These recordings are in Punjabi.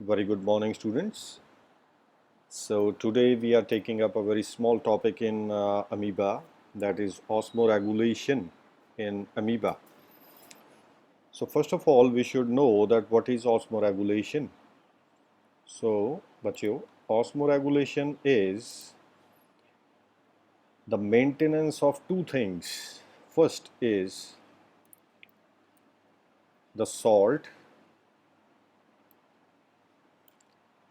Very good morning, students. So today we are taking up a very small topic in amoeba, that is osmoregulation in amoeba. So first of all, we should know that what is osmoregulation. So, बच्चों, osmoregulation is the maintenance of two things. First is the salt,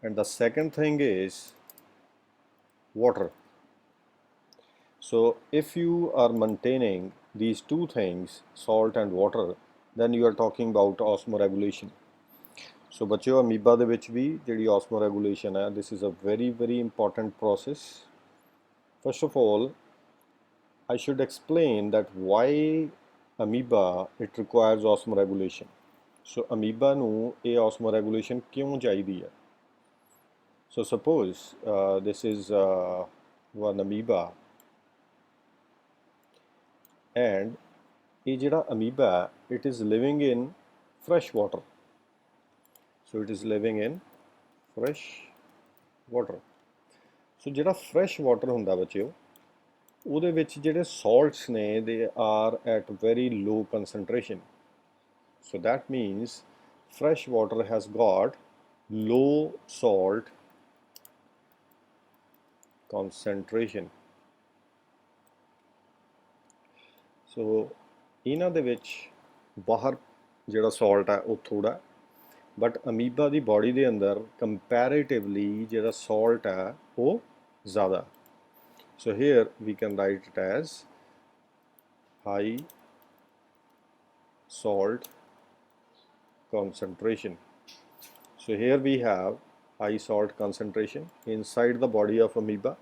and the second thing is water. So if you are maintaining these two things, salt and water, then you are talking about osmoregulation. So ਬੱਚਿਓ ਅਮੀਬਾ ਦੇ ਵਿੱਚ ਵੀ ਜਿਹੜੀ osmoregulation ਹੈ, this is a very important process. First of all, I should explain that why amoeba it requires osmoregulation. So amoeba ਨੂੰ ਇਹ osmoregulation ਕਿਉਂ ਚਾਹੀਦੀ ਹੈ? So suppose this is one amoeba, and ਇਹ ਜਿਹੜਾ amoeba it is living in fresh water. So it is living in fresh water. So ਜਿਹੜਾ fresh water ਹੁੰਦਾ ਬੱਚਿਓ, ਉਹਦੇ ਵਿੱਚ ਜਿਹੜੇ salts ਨੇ they are at very low concentration. So that means fresh water has got low salt concentration. So ਇਹਨਾਂ ਦੇ ਵਿੱਚ ਬਾਹਰ ਜਿਹੜਾ salt ਹੈ ਉਹ ਥੋੜਾ, बट अमीबा की बॉडी के अंदर कंपैरेटिवली जो सॉल्ट है वो ज़्यादा. So here we can write it as high salt concentration. So here we have high salt concentration inside the body of amoeba,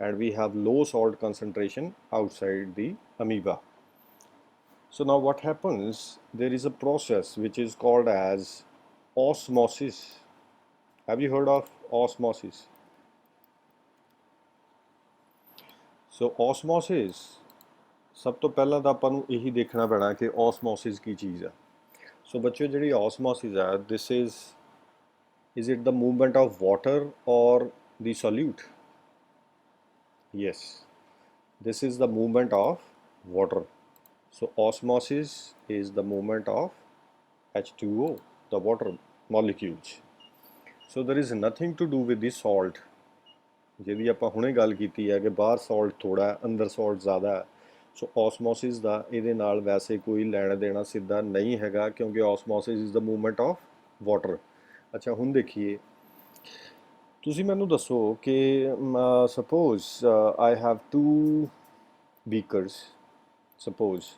and we have low salt concentration outside the amoeba. So now what happens, there is a process which is called as osmosis. Have you heard of osmosis? So osmosis, सब तो पहला तो ਆਪਾਂ ਨੂੰ ਇਹੀ ਦੇਖਣਾ ਪੈਣਾ ਕਿ osmosis ਕੀ ਚੀਜ਼ ਹੈ. So ਬੱਚਿਓ ਜਿਹੜੀ osmosis ਹੈ, this is it the movement of water or the solute? Yes, this is the movement of water. So osmosis is the movement of H2O, the water molecules. So there is nothing to do with the salt. ਜਿਹਦੀ ਆਪਾਂ ਹੁਣੇ ਗੱਲ ਕੀਤੀ ਹੈ ਕਿ ਬਾਹਰ salt ਥੋੜਾ ਹੈ, ਅੰਦਰ salt ਜ਼ਿਆਦਾ ਹੈ. ਸੋ osmosis ਦਾ ਇਹਦੇ ਨਾਲ ਵੈਸੇ ਕੋਈ ਲੈਣਾ ਦੇਣਾ ਸਿੱਧਾ ਨਹੀਂ ਹੈਗਾ, ਕਿਉਂਕਿ osmosis is the movement of water. ਅੱਛਾ ਹੁਣ ਦੇਖੀਏ, ਤੁਸੀਂ ਮੈਨੂੰ ਦੱਸੋ ਕਿ suppose I have two beakers. Suppose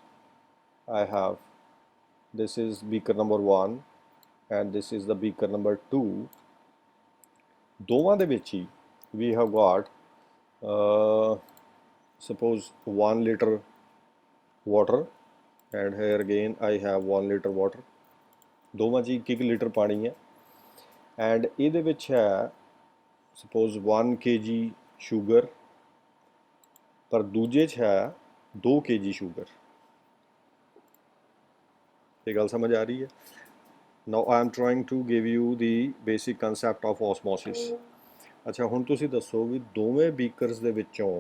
I have, this is beaker number 1 and this is the beaker number 2. ਦੋਵਾਂ ਦੇ ਵਿੱਚ ਹੀ we have got suppose 1 liter water, and here again I have 1 liter water. ਦੋਵਾਂ 'ਚ 1 ਲੀਟਰ ਪਾਣੀ ਹੈ, and ਇਹਦੇ ਵਿੱਚ ਹੈ suppose 1 kg sugar, ਪਰ ਦੂਜੇ 'ਚ ਹੈ 2 kg sugar. ਇਹ ਗੱਲ ਸਮਝ ਆ ਰਹੀ ਹੈ? Now I am trying to give you the basic concept of osmosis. ਅੱਛਾ ਹੁਣ ਤੁਸੀਂ ਦੱਸੋ ਵੀ ਦੋਵੇਂ ਬੀਕਰਸ ਦੇ ਵਿੱਚੋਂ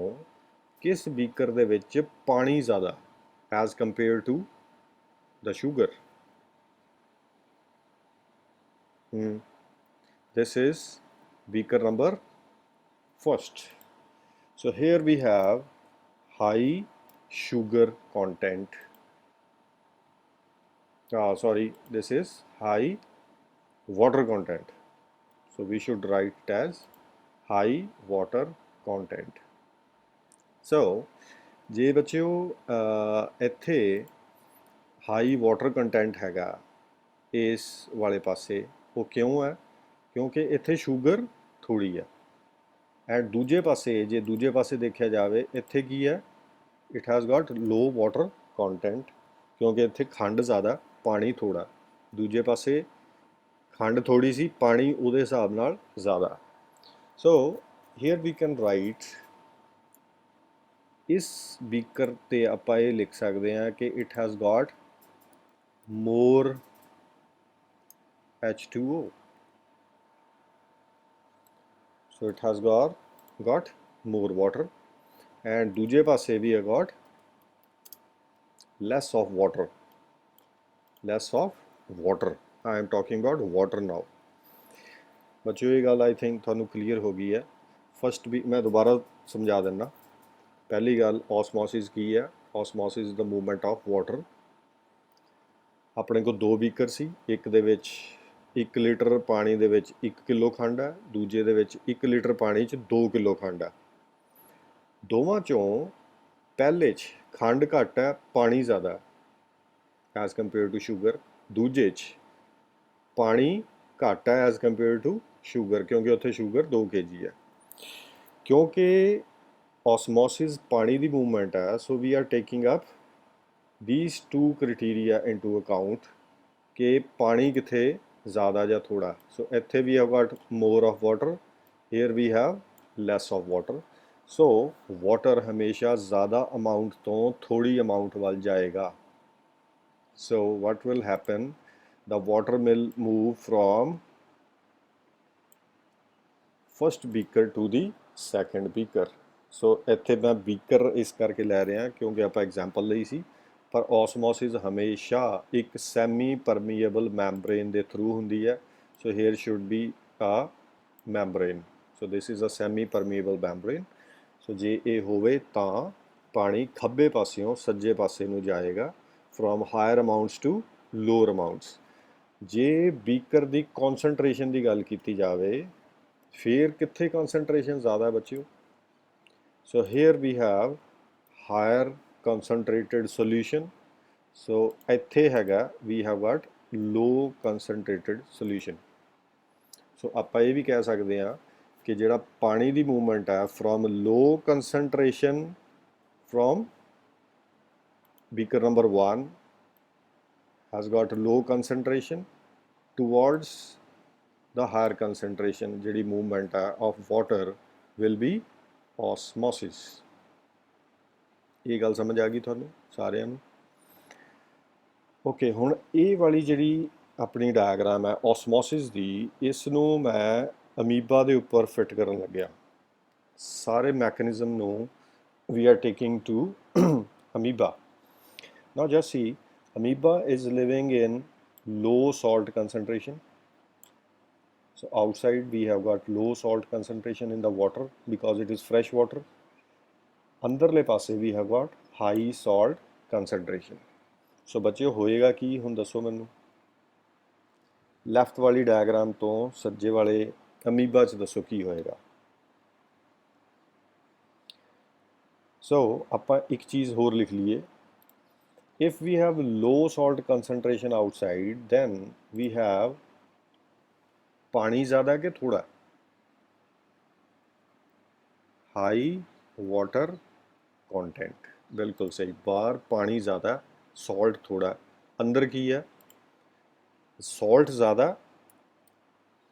ਕਿਸ ਬੀਕਰ ਦੇ ਵਿੱਚ ਪਾਣੀ ਜ਼ਿਆਦਾ as compared to the sugar? This is beaker number first. So here we have high sugar content. Sorry, this is high water content. So we should write it as high water content. So ਜੇ ਬੱਚਿਓ ਇੱਥੇ ਹਾਈ ਵਾਟਰ ਕੰਟੈਂਟ ਹੈਗਾ ਇਸ ਵਾਲੇ ਪਾਸੇ, ਉਹ ਕਿਉਂ ਹੈ? ਕਿਉਂਕਿ ਇੱਥੇ ਸ਼ੂਗਰ ਥੋੜੀ ਹੈ, ਐਂਡ ਦੂਜੇ ਪਾਸੇ ਜੇ ਦੂਜੇ ਪਾਸੇ ਦੇਖਿਆ ਜਾਵੇ ਇੱਥੇ ਕੀ ਹੈ, it has got low water content, ਕਿਉਂਕਿ ਇੱਥੇ ਖੰਡ ਜ਼ਿਆਦਾ ਪਾਣੀ ਥੋੜਾ. ਦੂਜੇ ਪਾਸੇ ਖੰਡ ਥੋੜੀ ਸੀ, ਪਾਣੀ ਉਹਦੇ ਹਿਸਾਬ ਨਾਲ ਜ਼ਿਆਦਾ. ਸੋ ਹੇਅਰ ਵੀ ਕੈਨ ਰਾਈਟ, ਇਸ ਬੀਕਰ 'ਤੇ ਆਪਾਂ ਇਹ ਲਿਖ ਸਕਦੇ ਹਾਂ ਕਿ it has Gat more H2O. So it has got more water, and ਦੂਜੇ ਪਾਸੇ ਵੀ ਹੈ got less of water. I am talking about water now. ਬੱਚਿਓ ਇਹ ਗੱਲ ਆਈ ਥਿੰਕ ਤੁਹਾਨੂੰ ਕਲੀਅਰ ਹੋ ਗਈ ਹੈ। ਫਸਟ ਵੀ ਮੈਂ ਦੁਬਾਰਾ ਸਮਝਾ ਦਿੰਦਾ। ਪਹਿਲੀ ਗੱਲ ਓਸਮੋਸਿਸ ਕੀ ਹੈ? Osmosis is the movement of water. ਆਪਣੇ ਕੋਲ ਦੋ ਬੀਕਰ ਸੀ, ਇੱਕ ਦੇ ਵਿੱਚ 1 ਲੀਟਰ ਪਾਣੀ ਦੇ ਵਿੱਚ 1 ਕਿਲੋ ਖੰਡ ਹੈ, ਦੂਜੇ ਦੇ ਵਿੱਚ 1 ਲੀਟਰ ਪਾਣੀ 'ਚ 2 ਕਿਲੋ ਖੰਡ ਹੈ। ਦੋਵਾਂ 'ਚੋਂ ਪਹਿਲੇ 'ਚ ਖੰਡ ਘੱਟ ਹੈ, ਪਾਣੀ ਜ਼ਿਆਦਾ ਐਜ਼ ਕੰਪੇਅਰ ਟੂ ਸ਼ੂਗਰ। ਦੂਜੇ 'ਚ ਪਾਣੀ ਘੱਟ ਹੈ ਐਜ਼ ਕੰਪੇਅਰ ਟੂ ਸ਼ੂਗਰ, ਕਿਉਂਕਿ ਉੱਥੇ ਸ਼ੂਗਰ 2 kg ਹੈ। ਕਿਉਂਕਿ osmosis ਪਾਣੀ ਦੀ ਮੂਵਮੈਂਟ ਹੈ, so we are taking up these two criteria into account ਕਿ ਪਾਣੀ ਕਿੱਥੇ ਜ਼ਿਆਦਾ ਜਾਂ ਥੋੜਾ। ਸੋ ਇੱਥੇ ਵੀ have got more of water, here we have less of water. So water ਹਮੇਸ਼ਾ ਜ਼ਿਆਦਾ ਅਮਾਊਂਟ ਤੋਂ ਥੋੜੀ ਅਮਾਊਂਟ ਵੱਲ ਜਾਏਗਾ। So what will happen? The water will move from first beaker to the second beaker. ਸੋ ਇੱਥੇ ਮੈਂ ਬੀਕਰ ਇਸ ਕਰਕੇ ਲੈ ਰਿਹਾ ਕਿਉਂਕਿ ਆਪਾਂ ਐਗਜ਼ਾਮਪਲ ਲਈ ਸੀ, ਪਰ ਓਸਮੋਸਿਸ ਹਮੇਸ਼ਾ ਇੱਕ ਸੈਮੀ ਪਰਮੀਏਬਲ ਮੈਂਬਰੇਨ ਦੇ ਥਰੂ ਹੁੰਦੀ ਹੈ। So here should be a membrane. So this is a semi permeable membrane. So ਜੇ ਇਹ ਹੋਵੇ ਤਾਂ ਪਾਣੀ ਖੱਬੇ ਪਾਸਿਓਂ ਸੱਜੇ ਪਾਸੇ ਨੂੰ ਜਾਏਗਾ, from higher amounts to lower amounts. ਜੇ ਬੀਕਰ ਦੀ ਕੌਨਸਨਟ੍ਰੇਸ਼ਨ ਦੀ ਗੱਲ ਕੀਤੀ ਜਾਵੇ, ਫਿਰ ਕਿੱਥੇ ਕੌਨਸਨਟ੍ਰੇਸ਼ਨ ਜ਼ਿਆਦਾ ਹੈ ਬੱਚਿਓ? So here we have higher concentrated solution. So ਇੱਥੇ ਹੈਗਾ we have got low concentrated solution. So ਆਪਾਂ ਇਹ ਵੀ ਕਹਿ ਸਕਦੇ ਹਾਂ ਕਿ ਜਿਹੜਾ ਪਾਣੀ ਦੀ ਮੂਵਮੈਂਟ ਹੈ from low concentration from beaker number 1 has got low concentration towards the higher concentration, ਜਿਹੜੀ ਮੂਵਮੈਂਟ ਹੈ of water will be osmosis. ਇਹ ਗੱਲ ਸਮਝ ਆ ਗਈ ਤੁਹਾਨੂੰ ਸਾਰਿਆਂ ਨੂੰ? ਓਕੇ, ਹੁਣ ਇਹ ਵਾਲੀ ਜਿਹੜੀ ਆਪਣੀ ਡਾਇਗਰਾਮ ਹੈ ਓਸਮੋਸਿਸ ਦੀ, ਇਸ ਨੂੰ ਮੈਂ ਅਮੀਬਾ ਦੇ ਉੱਪਰ ਫਿੱਟ ਕਰਨ ਲੱਗਿਆ। ਸਾਰੇ ਮੈਕੈਨਿਜ਼ਮ ਨੂੰ we are taking to amoeba. Now just see, amoeba is living in low salt concentration. So outside we have got low salt concentration in the water because it is fresh water. ਅੰਦਰਲੇ ਪਾਸੇ we have got high salt concentration. So ਬੱਚਿਓ ਹੋਏਗਾ ਕੀ ਹੁਣ ਦੱਸੋ ਮੈਨੂੰ? ਲੈਫਟ ਵਾਲੀ ਡਾਇਗਰਾਮ ਤੋਂ ਸੱਜੇ ਵਾਲੇ ਅਮੀਬਾ 'ਚ ਦੱਸੋ ਕੀ ਹੋਏਗਾ? ਸੋ ਆਪਾਂ ਇੱਕ ਚੀਜ਼ ਹੋਰ ਲਿਖ ਲਈਏ। If we have low salt concentration outside, then we have ਪਾਣੀ ਜ਼ਿਆਦਾ ਕਿ ਥੋੜਾ? ਹਾਈ ਵਾਟਰ कंटेंट, बिल्कुल सही। बाहर पानी ज़्यादा, सॉल्ट थोड़ा। अंदर की है सॉल्ट ज़्यादा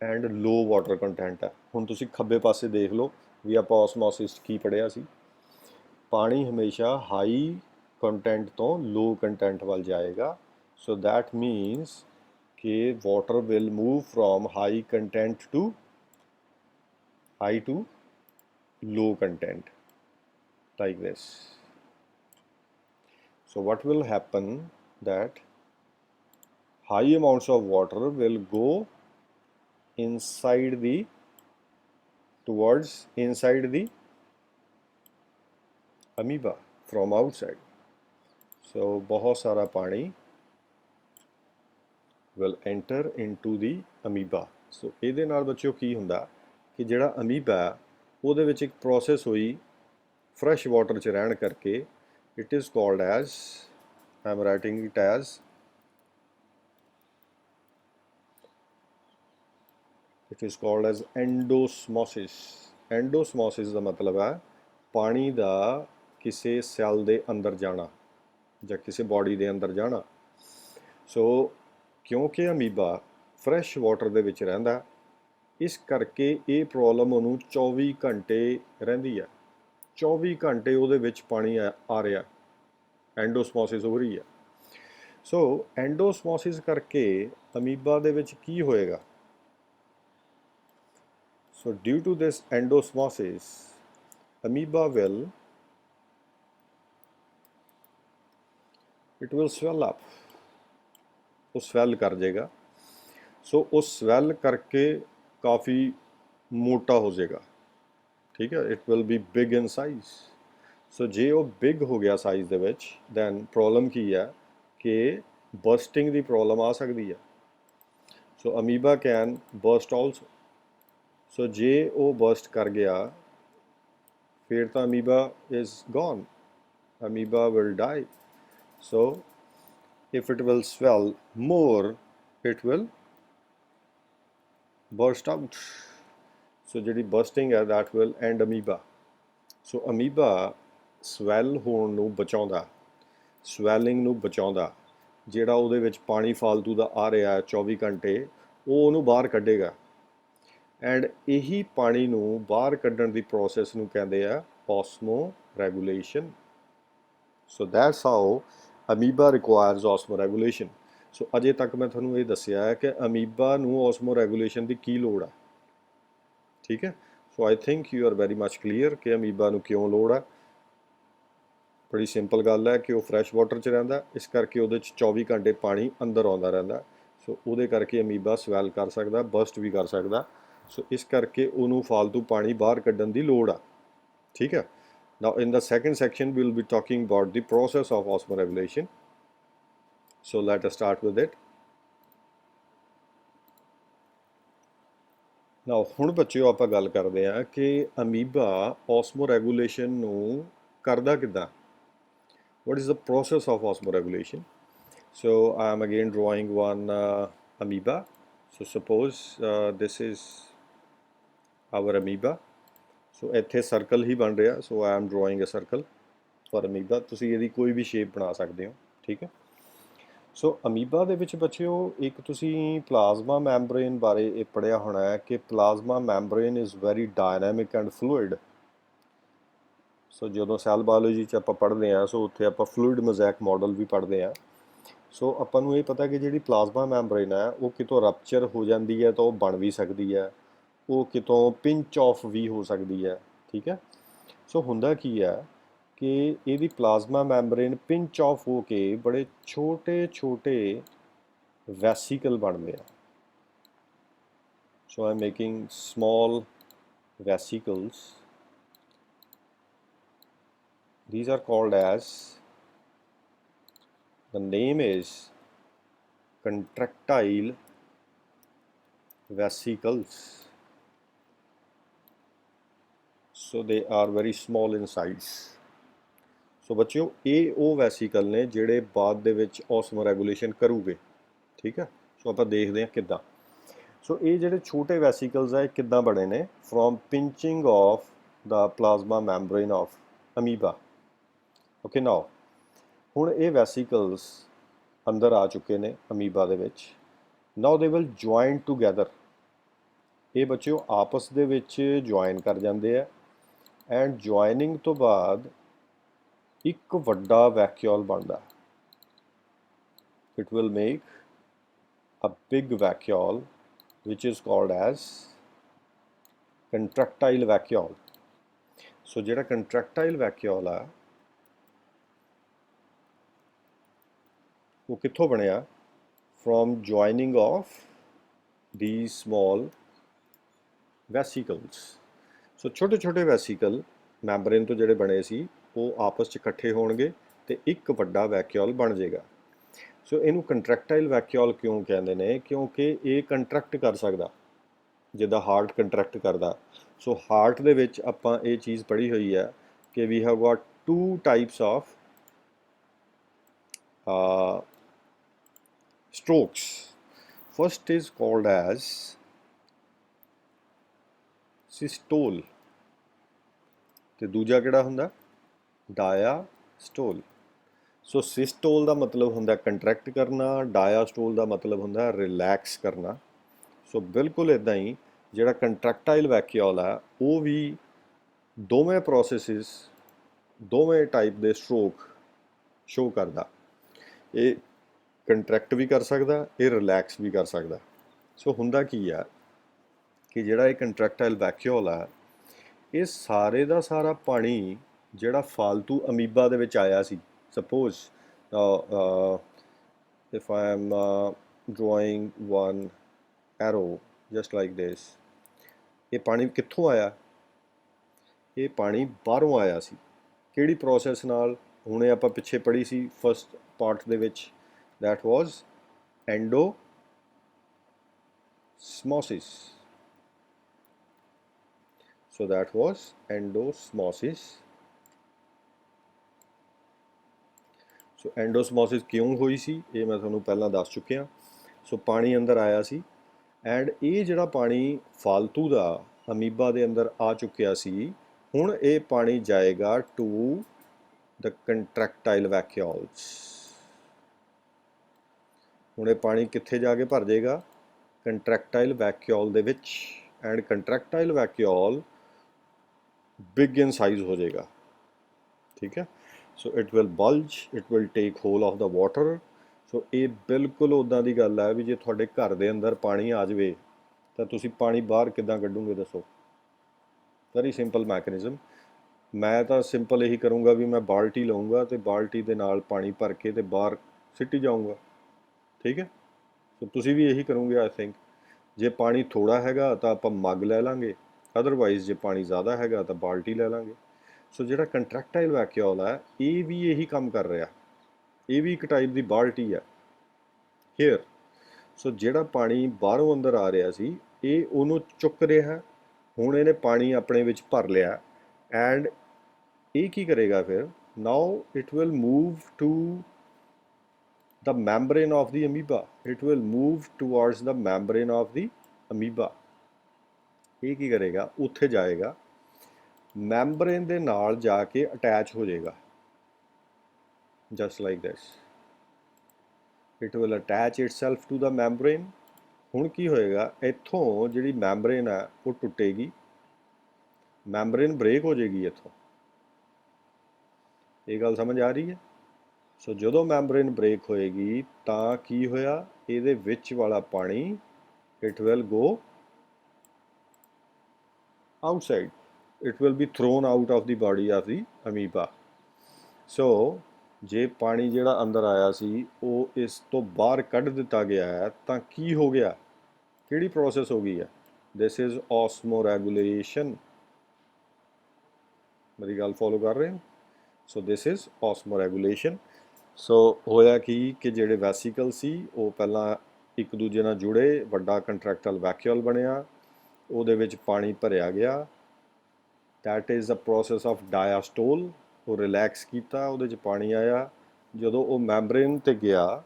एंड लो वाटर कंटेंट है। हुण तुसी खब्बे पासे देख लो भी आप ऑस्मोसिस की पढ़िया सी, पानी हमेशा हाई कंटेंट तो लो कंटेंट वाल जाएगा। सो दैट मीन्स कि water will move from high content to low content, like this. So what will happen that high amounts of water will go inside the amoeba from outside. So बहुत सारा पानी will enter into the amoeba. So ਇਹਦੇ ਨਾਲ ਬੱਚਿਓ ਕੀ ਹੁੰਦਾ ਕਿ ਜਿਹੜਾ ਅਮੀਬਾ ਉਹਦੇ ਵਿੱਚ ਇੱਕ ਪ੍ਰੋਸੈਸ ਹੋਈ fresh water 'ਚ ਰਹਿਣ ਕਰਕੇ, it is called as, I am writing it as, it is called as endosmosis. Endosmosis ਦਾ ਮਤਲਬ ਹੈ ਪਾਣੀ ਦਾ ਕਿਸੇ ਸੈੱਲ ਦੇ ਅੰਦਰ ਜਾਣਾ ਜਾਂ ਕਿਸੇ ਬਾਡੀ ਦੇ ਅੰਦਰ ਜਾਣਾ। ਸੋ ਕਿਉਂਕਿ ਅਮੀਬਾ ਫਰੈਸ਼ ਵਾਟਰ ਦੇ ਵਿੱਚ ਰਹਿੰਦਾ, ਇਸ ਕਰਕੇ ਇਹ ਪ੍ਰੋਬਲਮ ਉਹਨੂੰ 24 ਘੰਟੇ ਰਹਿੰਦੀ ਹੈ। 24 ਘੰਟੇ ਉਹਦੇ ਵਿੱਚ ਪਾਣੀ ਆ ਰਿਹਾ, ਐਂਡੋਸਮੋਸਿਸ ਹੋ ਰਹੀ ਹੈ। ਸੋ ਐਂਡੋਸਮੋਸਿਸ ਕਰਕੇ ਅਮੀਬਾ ਦੇ ਵਿੱਚ ਕੀ ਹੋਏਗਾ? So due to this endosmosis, amoeba will swell up, वो swell कर जाएगा। सो वो swell करके काफ़ी मोटा हो जाएगा, ठीक है। It will be big in size. So जे वो बिग हो गया साइज ਦੇ ਵਿੱਚ, then प्रॉब्लम ਕੀ ਹੈ ਕਿ ਬਰਸਟਿੰਗ ਦੀ ਪ੍ਰੋਬਲਮ ਆ ਸਕਦੀ ਹੈ। ਸੋ ਅਮੀਬਾ ਕੈਨ ਬਰਸਟ ਆਲਸੋ। ਸੋ ਜੇ ਉਹ ਬਰਸਟ ਕਰ ਗਿਆ ਫਿਰ ਤਾਂ amoeba is gone, amoeba will die. So if it will swell more, it will burst out. So ਜਿਹੜੀ bursting ਹੈ that will end amoeba. So amoeba swell ਹੋਣ ਨੂੰ ਬਚਾਉਂਦਾ, swelling ਨੂੰ ਬਚਾਉਂਦਾ। ਜਿਹੜਾ ਉਹਦੇ ਵਿੱਚ ਪਾਣੀ ਫਾਲਤੂ ਦਾ ਆ ਰਿਹਾ 24 ਘੰਟੇ, ਉਹ ਉਹਨੂੰ ਬਾਹਰ ਕੱਢੇਗਾ। ਐਂਡ ਇਹੀ ਪਾਣੀ ਨੂੰ ਬਾਹਰ ਕੱਢਣ ਦੀ ਪ੍ਰੋਸੈਸ ਨੂੰ ਕਹਿੰਦੇ ਆ osmoregulation. So that's how amoeba requires osmoregulation. So ਅਜੇ ਤੱਕ ਮੈਂ ਤੁਹਾਨੂੰ ਇਹ ਦੱਸਿਆ ਹੈ ਕਿ ਅਮੀਬਾ ਨੂੰ ਓਸਮੋ ਰੈਗੂਲੇਸ਼ਨ ਦੀ ਕੀ ਲੋੜ ਆ, ਠੀਕ ਹੈ। So I think you are very much clear ਕਿ ਅਮੀਬਾ ਨੂੰ ਕਿਉਂ ਲੋੜ ਆ। ਬੜੀ ਸਿੰਪਲ ਗੱਲ ਹੈ ਕਿ ਉਹ ਫਰੈਸ਼ ਵਾਟਰ 'ਚ ਰਹਿੰਦਾ, ਇਸ ਕਰਕੇ ਉਹਦੇ 'ਚ 24 ਘੰਟੇ ਪਾਣੀ ਅੰਦਰ ਆਉਂਦਾ ਰਹਿੰਦਾ। ਸੋ ਉਹਦੇ ਕਰਕੇ ਅਮੀਬਾ ਸਵੈਲ ਕਰ ਸਕਦਾ, ਬਰਸਟ ਵੀ ਕਰ ਸਕਦਾ। ਸੋ ਇਸ ਕਰਕੇ ਉਹਨੂੰ ਫਾਲਤੂ ਪਾਣੀ ਬਾਹਰ ਕੱਢਣ ਦੀ ਲੋੜ ਆ, ਠੀਕ ਹੈ। Now in the second section we will be talking about the process of osmoregulation. So let us start with it. Now ਹੁਣ ਬੱਚਿਓ ਆਪਾਂ ਗੱਲ ਕਰਦੇ ਹਾਂ ਕਿ ਅਮੀਬਾ osmoregulation ਨੂੰ ਕਰਦਾ ਕਿੱਦਾਂ। What is the process of osmoregulation? So I am again drawing one amoeba. So suppose this is our amoeba. ਸੋ ਇੱਥੇ ਸਰਕਲ ਹੀ ਬਣ ਰਿਹਾ। So I am drawing a circle for amoeba. ਤੁਸੀਂ ਇਹਦੀ ਕੋਈ ਵੀ ਸ਼ੇਪ ਬਣਾ ਸਕਦੇ ਹੋ, ਠੀਕ ਹੈ। ਸੋ ਅਮੀਬਾ ਦੇ ਵਿੱਚ ਬੱਚਿਓ ਇੱਕ ਤੁਸੀਂ ਪਲਾਜ਼ਮਾ ਮੈਂਬਰੇਨ ਬਾਰੇ ਇਹ ਪੜ੍ਹਿਆ ਹੋਣਾ ਹੈ ਕਿ plasma membrane is very dynamic and fluid. So ਜਦੋਂ ਸੈੱਲ ਬਾਇਓਲੋਜੀ 'ਚ ਆਪਾਂ ਪੜ੍ਹਦੇ ਹਾਂ, ਸੋ ਉੱਥੇ ਆਪਾਂ ਫਲੂਇਡ ਮੋਜ਼ੈਕ ਮਾਡਲ ਵੀ ਪੜ੍ਹਦੇ ਹਾਂ। ਸੋ ਆਪਾਂ ਨੂੰ ਇਹ ਪਤਾ ਕਿ ਜਿਹੜੀ ਪਲਾਜ਼ਮਾ ਮੈਂਬਰੇਨ ਹੈ ਉਹ ਕਿਤੋਂ ਰਪਚਰ ਹੋ ਜਾਂਦੀ ਹੈ ਤਾਂ ਉਹ ਬਣ ਵੀ ਸਕਦੀ ਹੈ, ਉਹ ਕਿਤੋਂ ਪਿੰਚ ਆਫ ਵੀ ਹੋ ਸਕਦੀ ਹੈ, ਠੀਕ ਹੈ। ਸੋ ਹੁੰਦਾ ਕੀ ਹੈ ਕਿ ਇਹਦੀ ਪਲਾਜ਼ਮਾ ਮੈਂਬਰੇਨ ਪਿੰਚ ਆਫ ਹੋ ਕੇ ਬੜੇ ਛੋਟੇ ਛੋਟੇ ਵੈਸੀਕਲ ਬਣਦੇ ਆ। So I am making small vesicles. These are called as, the name is contractile vesicles. So they are very small in size. ਸੋ ਬੱਚਿਓ ਇਹ ਉਹ ਵੈਸੀਕਲ ਨੇ ਜਿਹੜੇ ਬਾਅਦ ਦੇ ਵਿੱਚ ਓਸਮੋ ਰੈਗੂਲੇਸ਼ਨ ਕਰੂਗੇ, ਠੀਕ ਹੈ। ਸੋ ਆਪਾਂ ਦੇਖਦੇ ਹਾਂ ਕਿੱਦਾਂ। ਸੋ ਇਹ ਜਿਹੜੇ ਛੋਟੇ ਵੈਸੀਕਲਸ ਆ ਇਹ ਕਿੱਦਾਂ ਬਣੇ ਨੇ, from pinching off the plasma membrane of amoeba. Okay now ਹੁਣ ਇਹ ਵੈਸੀਕਲਸ ਅੰਦਰ ਆ ਚੁੱਕੇ ਨੇ ਅਮੀਬਾ ਦੇ ਵਿੱਚ। ਨਾਓ ਦੇ ਵਿਲ ਜੁਆਇਨ ਟੂਗੈਦਰ। ਇਹ ਬੱਚਿਓ ਆਪਸ ਦੇ ਵਿੱਚ ਜੁਆਇਨ ਕਰ ਜਾਂਦੇ ਆ ਐਂਡ ਜੁਆਇਨਿੰਗ ਤੋਂ ਬਾਅਦ ਇੱਕ ਵੱਡਾ ਵੈਕਿਊਲ ਬਣਦਾ। It will make a big vacuole which is called as contractile vacuole. ਸੋ ਜਿਹੜਾ contractile vacuole ਆ ਉਹ ਕਿੱਥੋਂ ਬਣਿਆ, from joining of these small vesicles. ਸੋ ਛੋਟੇ ਛੋਟੇ ਵੈਸੀਕਲ ਮੈਂਬਰੇਨ ਤੋਂ ਜਿਹੜੇ ਬਣੇ ਸੀ ਉਹ ਆਪਸ 'ਚ ਇਕੱਠੇ ਹੋਣਗੇ ਤੇ ਇੱਕ ਵੱਡਾ ਵੈਕਿਊਲ ਬਣ ਜਾਏਗਾ। ਸੋ ਇਹਨੂੰ ਕੰਟਰੈਕਟਾਈਲ ਵੈਕਿਊਲ ਕਿਉਂ ਕਹਿੰਦੇ ਨੇ, ਕਿਉਂਕਿ ਇਹ ਕੰਟਰੈਕਟ ਕਰ ਸਕਦਾ ਜਿੱਦਾਂ ਹਾਰਟ ਕੰਟਰੈਕਟ ਕਰਦਾ। ਸੋ ਹਾਰਟ ਦੇ ਵਿੱਚ ਆਪਾਂ ਇਹ ਚੀਜ਼ ਪੜ੍ਹੀ ਹੋਈ ਹੈ ਕਿ we have got 2 types of strokes. First is called as systole ਤੇ ਦੂਜਾ ਕਿਹੜਾ ਹੁੰਦਾ, ਡਾਇਆਸਟੋਲ। ਸੋ ਸਿਸਟੋਲ ਦਾ ਮਤਲਬ ਹੁੰਦਾ ਕੰਟਰੈਕਟ ਕਰਨਾ, ਡਾਇਆਸਟੋਲ ਦਾ ਮਤਲਬ ਹੁੰਦਾ ਰਿਲੈਕਸ ਕਰਨਾ। ਸੋ ਬਿਲਕੁਲ ਇੱਦਾਂ ਹੀ ਜਿਹੜਾ ਕੰਟਰੈਕਟਾਈਲ ਵੈਕਿਊਲ ਆ ਉਹ ਵੀ ਦੋਵੇਂ ਪ੍ਰੋਸੈਸਿਸ, ਦੋਵੇਂ ਟਾਈਪ ਦੇ ਸਟ੍ਰੋਕ ਸ਼ੋ ਕਰਦਾ। ਇਹ ਕੰਟਰੈਕਟ ਵੀ ਕਰ ਸਕਦਾ, ਇਹ ਰਿਲੈਕਸ ਵੀ ਕਰ ਸਕਦਾ। ਸੋ ਹੁੰਦਾ ਕੀ ਆ ਕਿ ਜਿਹੜਾ ਇਹ ਕੰਟਰੈਕਟਾਈਲ ਵੈਕਿਊਲ ਆ, ਇਹ ਸਾਰੇ ਦਾ ਸਾਰਾ ਪਾਣੀ ਜਿਹੜਾ ਫਾਲਤੂ ਅਮੀਬਾ ਦੇ ਵਿੱਚ ਆਇਆ ਸੀ, suppose if I am drawing one arrow just like this, ਇਹ ਪਾਣੀ ਕਿੱਥੋਂ ਆਇਆ? ਇਹ ਪਾਣੀ ਬਾਹਰੋਂ ਆਇਆ ਸੀ। ਕਿਹੜੀ ਪ੍ਰੋਸੈਸ ਨਾਲ? ਹੁਣੇ ਆਪਾਂ ਪਿੱਛੇ ਪੜ੍ਹੀ ਸੀ ਫਸਟ ਪਾਰਟ ਦੇ ਵਿੱਚ, that was endosmosis. So that was endosmosis. ਸੋ ਐਂਡੋਸਮੋਸਿਸ ਕਿਉਂ ਹੋਈ ਸੀ ਇਹ ਮੈਂ ਤੁਹਾਨੂੰ ਪਹਿਲਾਂ ਦੱਸ ਚੁੱਕਿਆ। ਸੋ ਪਾਣੀ ਅੰਦਰ ਆਇਆ ਸੀ ਐਂਡ ਇਹ ਜਿਹੜਾ ਪਾਣੀ ਫਾਲਤੂ ਦਾ ਅਮੀਬਾ ਦੇ ਅੰਦਰ ਆ ਚੁੱਕਿਆ ਸੀ, ਹੁਣ ਇਹ ਪਾਣੀ ਜਾਏਗਾ ਟੂ ਦ ਕੰਟਰੈਕਟਾਈਲ ਵੈਕਿਊਲਸ। ਹੁਣ ਇਹ ਪਾਣੀ ਕਿੱਥੇ ਜਾ ਕੇ ਭਰ ਜਾਏਗਾ? ਕੰਟਰੈਕਟਾਈਲ ਵੈਕਿਊਲ ਦੇ ਵਿੱਚ। And contractile vacuole big in size ਹੋ ਜਾਏਗਾ, ਠੀਕ ਹੈ। So it will bulge, it will take whole of the water. So ਇਹ ਬਿਲਕੁਲ ਉੱਦਾਂ ਦੀ ਗੱਲ ਹੈ ਵੀ ਜੇ ਤੁਹਾਡੇ ਘਰ ਦੇ ਅੰਦਰ ਪਾਣੀ ਆ ਜਾਵੇ ਤਾਂ ਤੁਸੀਂ ਪਾਣੀ ਬਾਹਰ ਕਿੱਦਾਂ ਕੱਢੋਗੇ ਦੱਸੋ? Very simple mechanism. ਮੈਂ ਤਾਂ ਸਿੰਪਲ ਇਹੀ ਕਰੂੰਗਾ ਵੀ ਮੈਂ ਬਾਲਟੀ ਲਊਂਗਾ ਅਤੇ ਬਾਲਟੀ ਦੇ ਨਾਲ ਪਾਣੀ ਭਰ ਕੇ ਅਤੇ ਬਾਹਰ ਸਿੱਟੀ ਜਾਊਂਗਾ, ਠੀਕ ਹੈ। ਸੋ ਤੁਸੀਂ ਵੀ ਇਹੀ ਕਰੋਗੇ ਆਈ ਥਿੰਕ। ਜੇ ਪਾਣੀ ਥੋੜ੍ਹਾ ਹੈਗਾ ਤਾਂ ਆਪਾਂ ਮੱਗ ਲੈ ਲਾਂਗੇ, ਅਦਰਵਾਈਜ਼ ਜੇ ਪਾਣੀ ਜ਼ਿਆਦਾ ਹੈਗਾ ਤਾਂ ਬਾਲਟੀ ਲੈ ਲਾਂਗੇ। ਸੋ ਜਿਹੜਾ ਕੰਟਰੈਕਟਾਈਲ ਵੈਕਿਊਲ ਹੈ ਇਹ ਵੀ ਇਹੀ ਕੰਮ ਕਰ ਰਿਹਾ, ਇਹ ਵੀ ਇੱਕ ਟਾਈਪ ਦੀ ਬਾਲਟੀ ਹੈ ਹੇਅਰ। ਸੋ ਜਿਹੜਾ ਪਾਣੀ ਬਾਹਰੋਂ ਅੰਦਰ ਆ ਰਿਹਾ ਸੀ ਇਹ ਉਹਨੂੰ ਚੁੱਕ ਰਿਹਾ, ਹੁਣ ਇਹਨੇ ਪਾਣੀ ਆਪਣੇ ਵਿੱਚ ਭਰ ਲਿਆ ਐਂਡ ਇਹ ਕੀ ਕਰੇਗਾ ਫਿਰ? Now it will move to the membrane of the amoeba. It will move towards the membrane of the amoeba. ਇਹ ਕੀ ਕਰੇਗਾ? ਉੱਥੇ ਜਾਏਗਾ, ਮੈਂਬਰੇਨ ਦੇ ਨਾਲ ਜਾ ਕੇ ਅਟੈਚ ਹੋ ਜਾਏਗਾ, just like this. It will attach itself to the membrane. ਹੁਣ ਕੀ ਹੋਏਗਾ? ਇੱਥੋਂ ਜਿਹੜੀ ਮੈਂਬਰੇਨ ਹੈ ਉਹ ਟੁੱਟੇਗੀ, ਮੈਂਬਰੇਨ ਬ੍ਰੇਕ ਹੋ ਜਾਏਗੀ ਇੱਥੋਂ। ਇਹ ਗੱਲ ਸਮਝ ਆ ਰਹੀ ਹੈ? ਸੋ ਜਦੋਂ ਮੈਂਬਰੇਨ ਬ੍ਰੇਕ ਹੋਏਗੀ ਤਾਂ ਕੀ ਹੋਇਆ? ਇਹਦੇ ਵਿੱਚ ਵਾਲਾ ਪਾਣੀ it will go outside, it will be thrown out of the body of the amoeba. So ਜੇ ਪਾਣੀ ਜਿਹੜਾ ਅੰਦਰ ਆਇਆ ਸੀ ਉਹ ਇਸ ਤੋਂ ਬਾਹਰ ਕੱਢ ਦਿੱਤਾ ਗਿਆ ਹੈ ਤਾਂ ਕੀ ਹੋ ਗਿਆ? ਕਿਹੜੀ ਪ੍ਰੋਸੈਸ ਹੋ ਗਈ ਹੈ? This is osmoregulation. ਮੇਰੀ ਗੱਲ ਫੋਲੋ ਕਰ ਰਹੇ ਹੋ? So this is ਓਸਮੋਰੈਗੂਲੇਸ਼ਨ। ਸੋ ਹੋਇਆ ਕੀ ਕਿ ਜਿਹੜੇ ਵੈਸੀਕਲ ਸੀ ਉਹ ਪਹਿਲਾਂ ਇੱਕ ਦੂਜੇ ਨਾਲ ਜੁੜੇ, ਵੱਡਾ ਕੰਟਰੈਕਟਾਈਲ ਵੈਕਿਊਲ ਬਣਿਆ, ਉਹਦੇ ਵਿੱਚ ਪਾਣੀ ਭਰਿਆ ਗਿਆ। That is the process of diastole. ਉਹ ਰਿਲੈਕਸ ਕੀਤਾ, ਉਹਦੇ 'ਚ ਪਾਣੀ ਆਇਆ। ਜਦੋਂ ਉਹ ਮੈਂਬਰੇਨ 'ਤੇ ਗਿਆ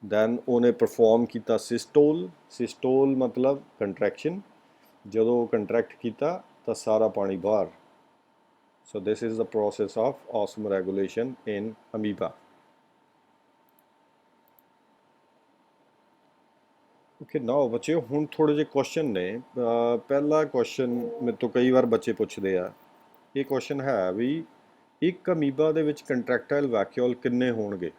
ਦੈਨ ਉਹਨੇ ਪਰਫੋਰਮ ਕੀਤਾ ਸਿਸਟੋਲ। ਸਿਸਟੋਲ ਮਤਲਬ ਕੰਟਰੈਕਸ਼ਨ। ਜਦੋਂ ਕੰਟਰੈਕਟ ਕੀਤਾ ਤਾਂ ਸਾਰਾ ਪਾਣੀ ਬਾਹਰ। So this is the process of osmoregulation in amoeba. Okay, now ਬੱਚਿਓ ਹੁਣ ਥੋੜੇ ਜਿਹੇ ਕੁਐਸਚਨ ਨੇ। ਪਹਿਲਾ ਕੁਐਸਚਨ ਮੇਰੇ ਤੋਂ ਕਈ ਵਾਰ ਬੱਚੇ ਪੁੱਛਦੇ ਆ, ਇਹ ਕੁਐਸਚਨ ਹੈ ਵੀ ਇੱਕ ਅਮੀਬਾ ਦੇ ਵਿੱਚ ਕੰਟਰੈਕਟਾਈਲ ਵੈਕਿਊਲ ਕਿੰਨੇ ਹੋਣਗੇ?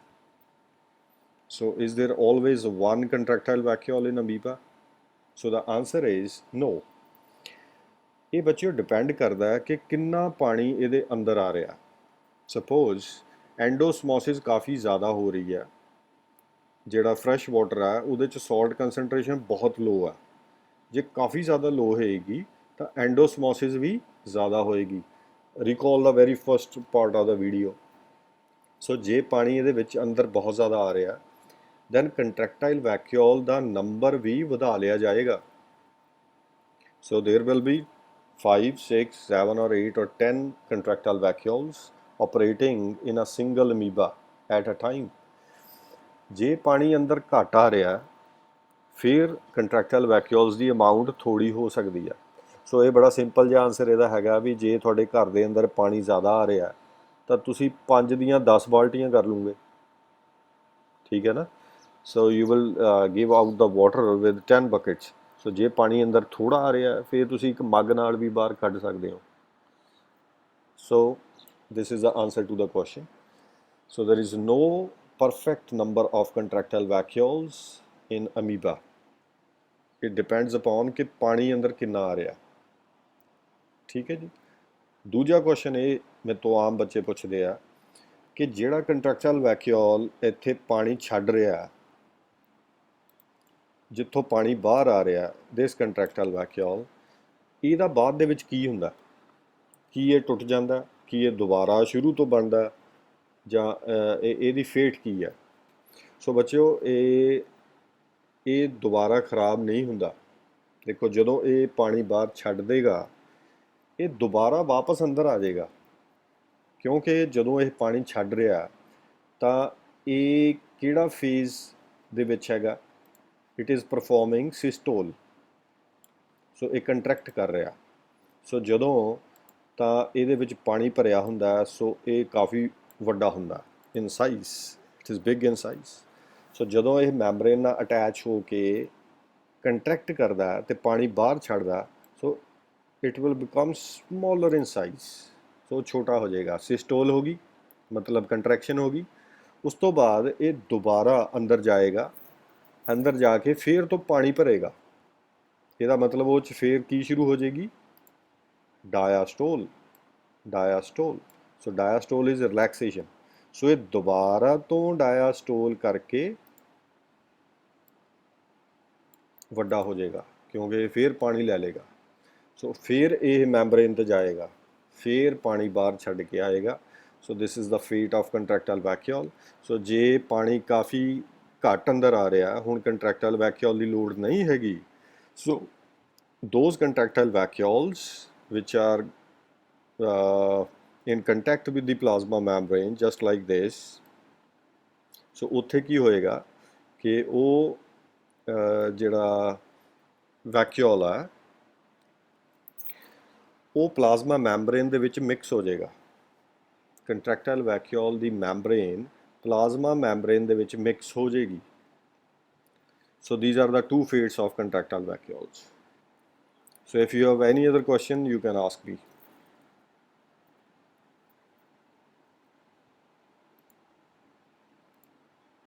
So is there always one contractile vacuole in amoeba? So the answer is no. ਇਹ ਬੱਚਿਓ ਡਿਪੈਂਡ ਕਰਦਾ ਹੈ ਕਿ ਕਿੰਨਾ ਪਾਣੀ ਇਹਦੇ ਅੰਦਰ ਆ ਰਿਹਾ। ਸਪੋਜ਼ ਐਂਡੋਸਮੋਸਿਸ ਕਾਫੀ ਜ਼ਿਆਦਾ ਹੋ ਰਹੀ ਹੈ, ਜਿਹੜਾ ਫਰੈਸ਼ ਵਾਟਰ ਹੈ ਉਹਦੇ 'ਚ ਸੌਲਟ ਕੰਸਨਟ੍ਰੇਸ਼ਨ ਬਹੁਤ ਲੋ ਹੈ। ਜੇ ਕਾਫੀ ਜ਼ਿਆਦਾ ਲੋ ਹੋਏਗੀ ਤਾਂ ਐਂਡੋਸਮੋਸਿਸ ਵੀ ਜ਼ਿਆਦਾ ਹੋਏਗੀ। Recall the very first part of the video. So ਜੇ ਪਾਣੀ ਇਹਦੇ ਵਿੱਚ ਅੰਦਰ ਬਹੁਤ ਜ਼ਿਆਦਾ ਆ ਰਿਹਾ ਦੈਨ ਕੰਟਰੈਕਟਾਈਲ ਵੈਕਿਊਲ ਦਾ ਨੰਬਰ ਵੀ ਵਧਾ ਲਿਆ ਜਾਏਗਾ। So there will be 5, 6, 7 or 8 or 10 contractile vacuoles operating in a single amoeba at a time. ਜੇ ਪਾਣੀ ਅੰਦਰ ਘੱਟ ਆ ਰਿਹਾ ਫਿਰ ਕੰਟਰੈਕਟਾਈਲ ਵੈਕਿਊਲਸ ਦੀ ਅਮਾਊਂਟ ਥੋੜੀ ਹੋ ਸਕਦੀ ਹੈ। ਸੋ ਇਹ ਬੜਾ ਸਿੰਪਲ ਜਿਹਾ ਆਨਸਰ ਇਹਦਾ ਹੈਗਾ ਵੀ ਜੇ ਤੁਹਾਡੇ ਘਰ ਦੇ ਅੰਦਰ ਪਾਣੀ ਜ਼ਿਆਦਾ ਆ ਰਿਹਾ ਤਾਂ ਤੁਸੀਂ 5 ਦੀਆਂ 10 ਬਾਲਟੀਆਂ ਕਰ ਲੂੰਗੇ, ਠੀਕ ਹੈ ਨਾ। So you will give out the water with 10 buckets. ਸੋ ਜੇ ਪਾਣੀ ਅੰਦਰ ਥੋੜ੍ਹਾ ਆ ਰਿਹਾ ਫਿਰ ਤੁਸੀਂ ਇੱਕ ਮੱਗ ਨਾਲ ਵੀ ਬਾਹਰ ਕੱਢ ਸਕਦੇ ਹੋ। So this is the answer to the question. So there is no perfect number of contractile vacuoles in amoeba. It depends upon ਕਿ ਪਾਣੀ ਅੰਦਰ ਕਿੰਨਾ ਆ ਰਿਹਾ। ਠੀਕ ਹੈ ਜੀ। ਦੂਜਾ ਕੁਐਸਚਨ ਇਹ ਮੇਰੇ ਤੋਂ ਆਮ ਬੱਚੇ ਪੁੱਛਦੇ ਆ ਕਿ ਜਿਹੜਾ ਕੰਟਰੈਕਚੁਅਲ ਵੈਕਿਊਲ ਇੱਥੇ ਪਾਣੀ ਛੱਡ ਰਿਹਾ, ਜਿੱਥੋਂ ਪਾਣੀ ਬਾਹਰ ਆ ਰਿਹਾ, ਦਿਸ ਕੰਟਰੈਕਚੁਅਲ ਵੈਕਿਊਲ, ਇਹਦਾ ਬਾਅਦ ਦੇ ਵਿੱਚ ਕੀ ਹੁੰਦਾ? ਕੀ ਇਹ ਟੁੱਟ ਜਾਂਦਾ? ਕੀ ਇਹ ਦੁਬਾਰਾ ਸ਼ੁਰੂ ਤੋਂ ਬਣਦਾ? ਜਾਂ ਇਹਦੀ ਫੇਟ ਕੀ ਹੈ? ਸੋ ਬੱਚਿਓ, ਇਹ ਦੁਬਾਰਾ ਖਰਾਬ ਨਹੀਂ ਹੁੰਦਾ। ਦੇਖੋ, ਜਦੋਂ ਇਹ ਪਾਣੀ ਬਾਹਰ ਛੱਡ ਦੇਗਾ, ਇਹ ਦੁਬਾਰਾ ਵਾਪਸ ਅੰਦਰ ਆ ਜਾਏਗਾ, ਕਿਉਂਕਿ ਜਦੋਂ ਇਹ ਪਾਣੀ ਛੱਡ ਰਿਹਾ ਤਾਂ ਇਹ ਕਿਹੜਾ ਫੇਜ਼ ਦੇ ਵਿੱਚ ਹੈਗਾ? It is performing systole. So ਇਹ ਕੰਟਰੈਕਟ ਕਰ ਰਿਹਾ। ਸੋ ਜਦੋਂ ਤਾਂ ਇਹਦੇ ਵਿੱਚ ਪਾਣੀ ਭਰਿਆ ਹੁੰਦਾ, ਸੋ ਇਹ ਕਾਫੀ ਵੱਡਾ ਹੁੰਦਾ in size, it is big in size. So ਜਦੋਂ ਇਹ ਮੈਂਬਰੇਨ ਨਾਲ ਅਟੈਚ ਹੋ ਕੇ ਕੰਟਰੈਕਟ ਕਰਦਾ ਤੇ ਪਾਣੀ ਬਾਹਰ ਛੱਡਦਾ, so it will become smaller in size. So ਛੋਟਾ ਹੋ ਜਾਏਗਾ, ਸਿਸਟੋਲ ਹੋਗੀ, ਮਤਲਬ ਕੰਟਰੈਕਸ਼ਨ ਹੋਗੀ। ਉਸ ਤੋਂ ਬਾਅਦ ਇਹ ਦੁਬਾਰਾ ਅੰਦਰ ਜਾਏਗਾ, ਅੰਦਰ ਜਾ ਕੇ ਫੇਰ ਤੋਂ ਪਾਣੀ ਭਰੇਗਾ। ਇਹਦਾ ਮਤਲਬ ਉਹ 'ਚ ਫੇਰ ਕੀ ਸ਼ੁਰੂ ਹੋ ਜਾਏਗੀ? ਡਾਇਆਸਟੋਲ। ਡਾਇਆਸਟੋਲ। ਸੋ ਡਾਇਆਸਟੋਲ ਇਜ਼ ਰਿਲੈਕਸੇਸ਼ਨ। ਸੋ ਇਹ ਦੁਬਾਰਾ ਤੋਂ ਡਾਇਆਸਟੋਲ ਕਰਕੇ ਵੱਡਾ ਹੋ ਜਾਏਗਾ, ਕਿਉਂਕਿ ਫੇਰ ਪਾਣੀ ਲੈ ਲੇਗਾ। ਸੋ ਫਿਰ ਇਹ ਮੈਂਬਰੇਨ ਤੇ ਜਾਏਗਾ, ਫਿਰ ਪਾਣੀ ਬਾਹਰ ਛੱਡ ਕੇ ਆਏਗਾ। ਸੋ ਦਿਸ ਇਜ਼ ਦਾ ਫੇਟ ਆਫ ਕੰਟਰੈਕਟਾਈਲ ਵੈਕਿਊਲ। ਸੋ ਜੇ ਪਾਣੀ ਕਾਫੀ ਘੱਟ ਅੰਦਰ ਆ ਰਿਹਾ, ਹੁਣ ਕੰਟਰੈਕਟਾਈਲ ਵੈਕਿਊਲ ਦੀ ਲੋੜ ਨਹੀਂ ਹੈਗੀ। ਸੋ those contractile vacuoles which are in contact with the plasma membrane just like this, ਸੋ ਉੱਥੇ ਕੀ ਹੋਏਗਾ ਕਿ ਉਹ ਜਿਹੜਾ ਵੈਕਿਊਲ ਆ ਉਹ ਪਲਾਜ਼ਮਾ ਮੈਂਬਰੇਨ ਦੇ ਵਿੱਚ ਮਿਕਸ ਹੋ ਜਾਏਗਾ। ਕੰਟਰੈਕਟਾਈਲ ਵੈਕਿਊਲ ਦੀ ਮੈਂਬਰੇਨ ਪਲਾਜ਼ਮਾ ਮੈਂਬਰੇਨ ਦੇ ਵਿੱਚ ਮਿਕਸ ਹੋ ਜਾਏਗੀ। So these are the two fates of contractile vacuoles. So if you have any other question, you can ask me.